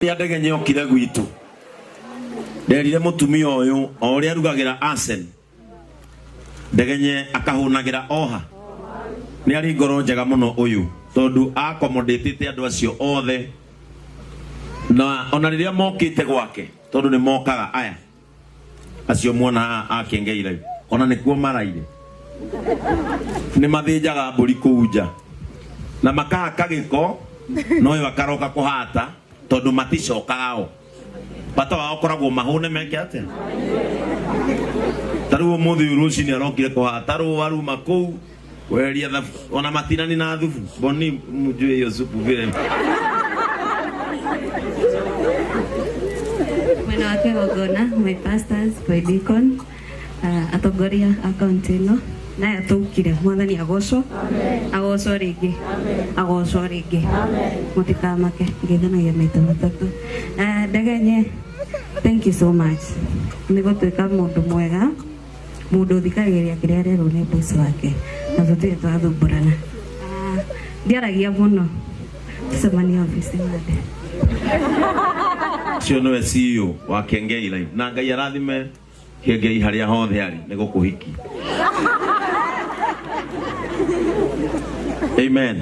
Ya ndege nyokire gwitu nderire mutumia uyu oria rugagira Arsen ndege akahunagira oha ni ari ngoro njega muno uyu tondu accommodate andu acio othe na ona riria mokite gwake tondu ni mokaga aya acio muona akengeire ona nikuo maraire ni mathinjaga mburi kuunja na makaka giko noyo akaroka kuhata tondu maticokagao bata wao koragwo mahune meke atia taru muthi uruci ni arokire kuhata waru makou weria ona matinani na thubu boni mujue hiyo supu vile mwena wake wagona my pastors my deacon atogoria account ino na yatukire mwathani agoco agoco ringi agoco ringi mutikamake ngethanagia maita matatu ndagenye thank you so much nigo twika mundu mwega mundu thikagiriria kiria rero ni boss wake na tutire twathumburana ndiaragia muno tusemania office made cio no CEO wa Kengei Live na Ngai arathime Kengei haria hothe ari ni gukuhiki amen.